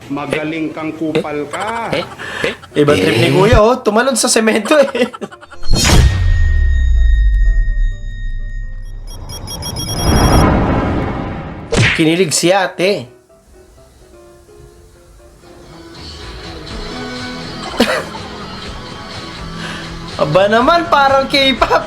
Magaling kang kupal ka. Iba trip ni Kuya, oh. Tumalon sa semento, eh. Kinilig si ate. Aba naman, parang K-pop.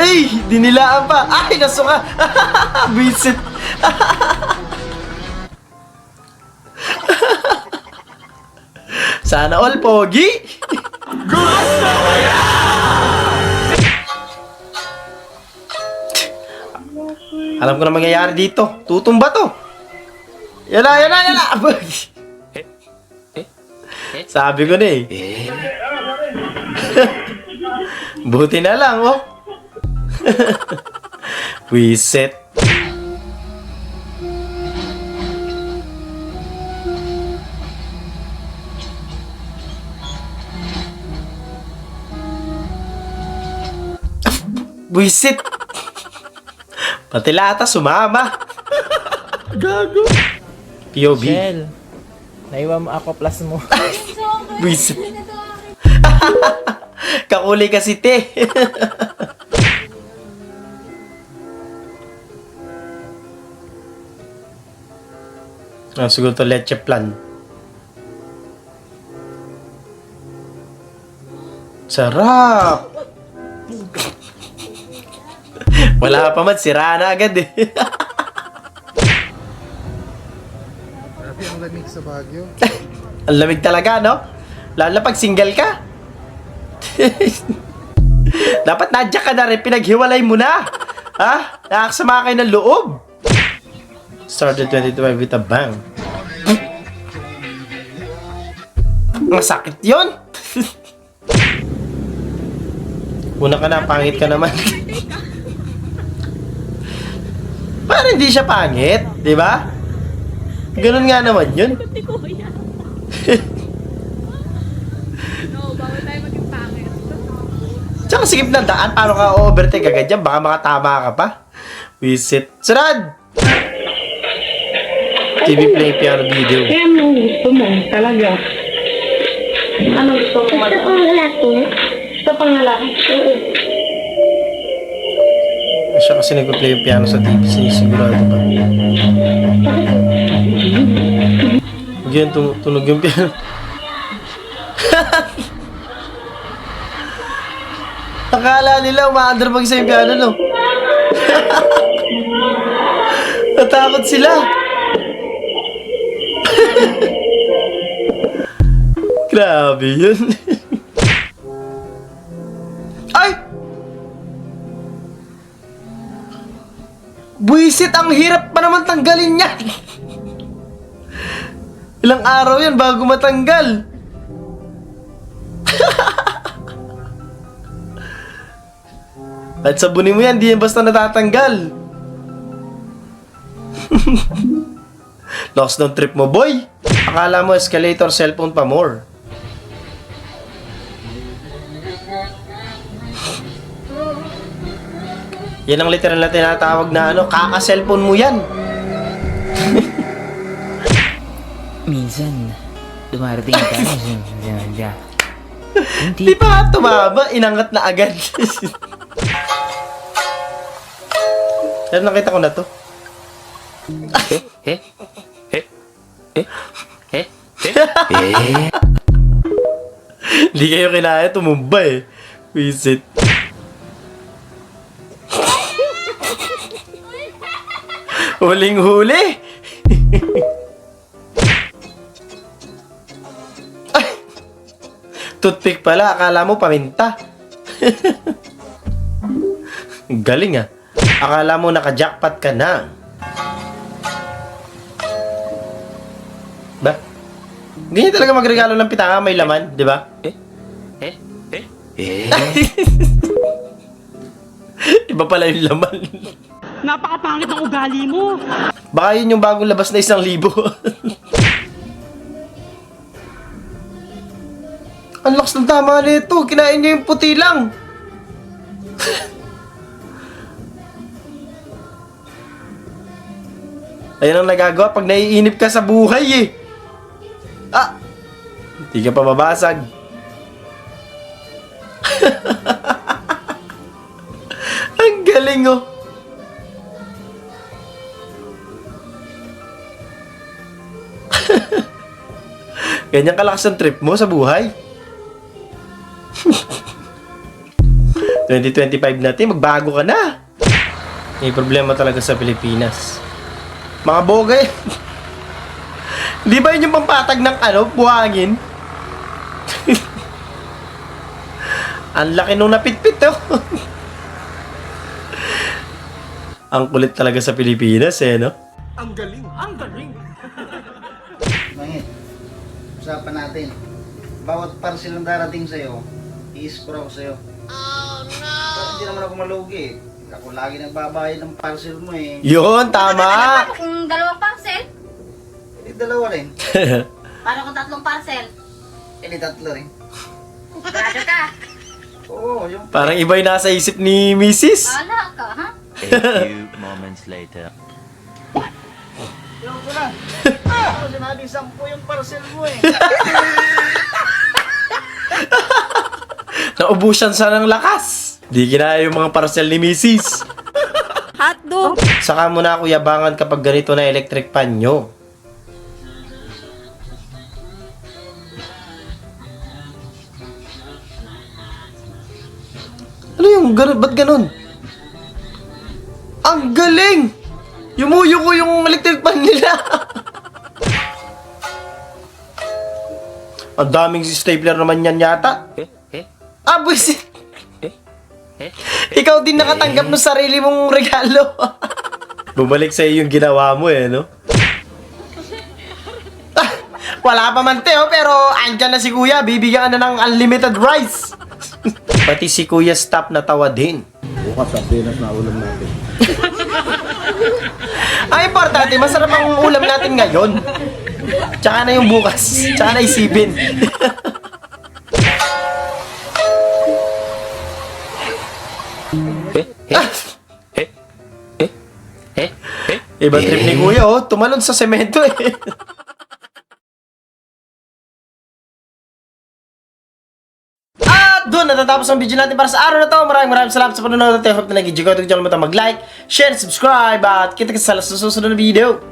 Ay, dinilaan pa. Ay, nasuka. Visit. Sana all, pogi. Alam ko na mangyayari dito. Tutumba to. Yan na, yan na, yan na. Sabi ko na eh. Buti na lang, oh. Reset. Buisit. Pati lata sumama. Gago. POV. Shell, naiwan mo ako plus mo. Buisit. Kakulay kasi te. Siguro to leche plan. Sarap. Wala pa man, sira na agad eh. Grabe ang lamig sa Baguio. Ang lamig talaga, no? Lalo na pag single ka. Dapat nadya ka na rin, pinaghiwalay mo na. Ha? Nakakasama kayo ng loob. Started 2012 with a bang. Masakit yun. Una ka na, pangit ka naman. Parang hindi siya pangit, di ba? Ganun nga naman yun. Ni Kuya. No, bawal tayo maging pangit. Tsaka sigip na daan, paano ka overtake agad dyan? Baka makatama ka pa. Visit. Sunod! TV play piano video. Kaya anong gusto mo talaga? Anong gusto mo? Gusto pang lalaki. Gusto pang lalaki? Oo. Siya kasi nag-play yung piano sa TV, sinisigurado pa. Yan, tunog yung piano. Akala nila umaandar mag-isa yung piano, no? Natakot sila. Grabe yun. Ay! Buisit, ang hirap pa naman tanggalin yan. Ilang araw yan bago matanggal. At sabunin mo yan, di yan basta natatanggal. Lost ng trip mo, boy. Akala mo escalator, cellphone pa more. Yan ang literal na tinatawag na ano, kaka-cellphone mo yan. Minsan, dumarating ka na. Di pa tumaba, inangat na agad. Pero nakita ko na to. Hindi kayo kinaya, tumumba eh. Visit. Huling-huli. Ay! Toothpick pala, akala mo paminta. Galing ah. Akala mo naka-jackpot ka na. Ba? Ganyan talaga magregalo ng pitaka, may laman, di ba? Iba pala yung laman. Napakapangit ng ugali mo. Baka yun yung bagong labas na 1,000. Ang lakas ng tama nito. Kinain niya yung puti lang. Ayan ang nagagawa pag naiinip ka sa buhay eh. Ah! Hindi ka pa mabasag. Ang galing oh. Ganyan kalakas ang trip mo sa buhay. 2025 natin, magbago ka na. May problema talaga sa Pilipinas. Mga bogay. Di ba yun yung pampatag ng buhangin? Ang laki nung napitpit oh. Ang kulit talaga sa Pilipinas no? Mangit, usapan natin. Bawat parcel ng darating sa'yo, i-score ako sa'yo. Oh no! Pero hindi naman ako malugi. Ako lagi nagbabayad ng parcel mo eh. Yun, tama! Kung dalawang parcel, Eh, dalawa rin. paano kung tatlong parcel? Eh, di tatlo rin. Grado ka. Oo, yung... Parang iba yung nasa isip ni Mrs. Wala ka, ha? A few moments later. Yung ko na. Ako sinabi 10 yung parcel mo eh. Naubusan sa ng lakas. Di kinaya yung mga parcel ni Mrs. Hotdog. Saka mo na ako yabangan kapag ganito na electric pan nyo. Ano yung ganun? Ba't ganun? Ang galing! Yumuyo ko yung electric pan nila. Ang daming stapler naman yan yata. Ah, buisit! Ikaw din nakatanggap ng sarili mong regalo. Bumalik sa iyo yung ginawa mo no? Ah, wala pa man Teo, pero andyan na si Kuya. Bibigyan ka na ng unlimited rice. Pati si Kuya stop na tawa din. Bukas sa pinas na ulam natin. Ang importante, masarap ang ulam natin ngayon. Tsaka na yung bukas. Tsaka na isipin. Ibang trip ni Kuya tumalon sa semento eh. At doon natatapos ang video natin para sa araw na to. Maraming salamat sa panonood at I hope na nag-enjoy ko. Huwag mag-like, share, subscribe at kita-kita sa susunod na video.